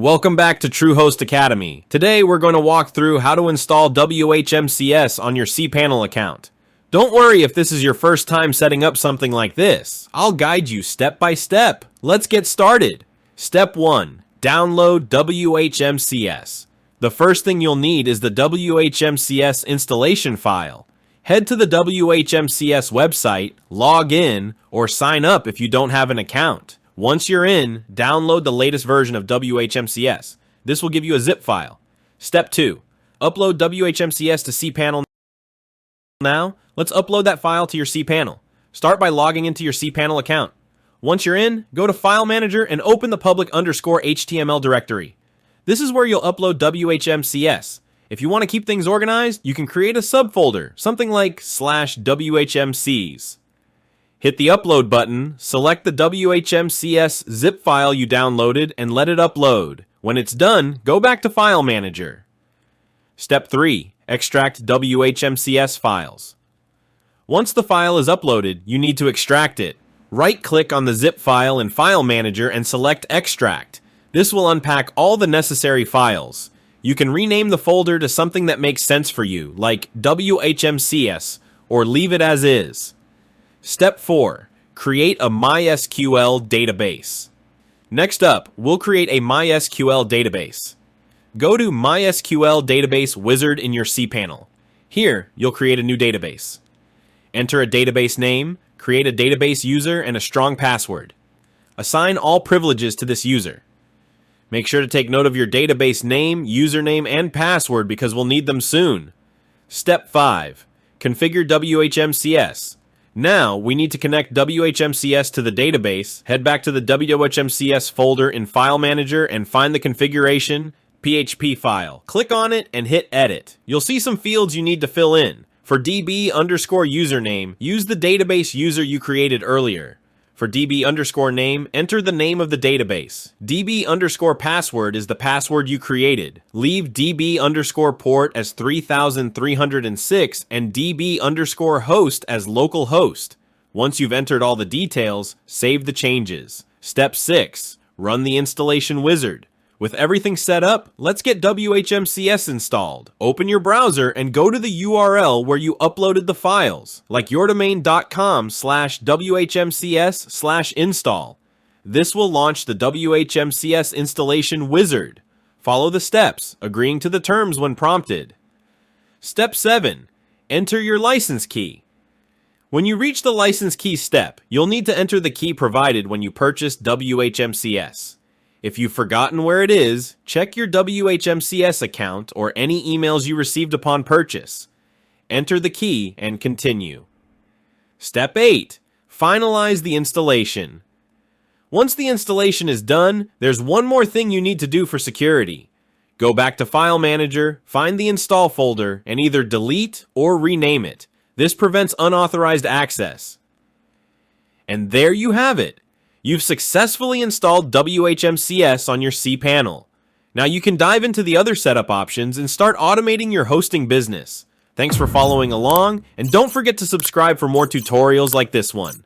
Welcome back to TrueHost Academy. Today we're going to walk through how to install WHMCS on your cPanel account. Don't worry if this is your first time setting up something like this. I'll guide you step by step. Let's get started. Step 1. Download WHMCS. The first thing you'll need is the WHMCS installation file. Head to the WHMCS website, log in, or sign up if you don't have an account. Once you're in, download the latest version of WHMCS. This will give you a zip file. Step 2. Upload WHMCS to cPanel. Now, let's upload that file to your cPanel. Start by logging into your cPanel account. Once you're in, go to File Manager and open the public_HTML directory. This is where you'll upload WHMCS. If you want to keep things organized, you can create a subfolder, something like /WHMCs. Hit the upload button, select the WHMCS zip file you downloaded, and let it upload. When it's done, go back to File Manager. Step 3. Extract WHMCS files. Once the file is uploaded, you need to extract it. Right-click on the zip file in File Manager and select Extract. This will unpack all the necessary files. You can rename the folder to something that makes sense for you, like WHMCS, or leave it as is. Step 4. Create a MySQL database. Next up, we'll create a MySQL database. Go to MySQL Database Wizard in your cPanel. Here, you'll create a new database. Enter a database name, create a database user, and a strong password. Assign all privileges to this user. Make sure to take note of your database name, username, and password because we'll need them soon. Step 5. Configure WHMCS. Now, we need to connect WHMCS to the database, head back to the WHMCS folder in File Manager and find the configuration.php file. Click on it and hit Edit. You'll see some fields you need to fill in. For DB_username, use the database user you created earlier. For DB_name, enter the name of the database. DB_password is the password you created. Leave DB_port as 3306 and DB_host as localhost. Once you've entered all the details, save the changes. Step 6. Run the installation wizard. With everything set up, let's get WHMCS installed. Open your browser and go to the URL where you uploaded the files, like yourdomain.com/WHMCS/install. This will launch the WHMCS installation wizard. Follow the steps, agreeing to the terms when prompted. Step 7. Enter your license key. When you reach the license key step, you'll need to enter the key provided when you purchased WHMCS. If you've forgotten where it is, check your WHMCS account or any emails you received upon purchase. Enter the key and continue. Step 8. Finalize the installation. Once the installation is done, there's one more thing you need to do for security. Go back to File Manager, find the install folder, and either delete or rename it. This prevents unauthorized access. And there you have it. You've successfully installed WHMCS on your cPanel. Now you can dive into the other setup options and start automating your hosting business. Thanks for following along, and don't forget to subscribe for more tutorials like this one.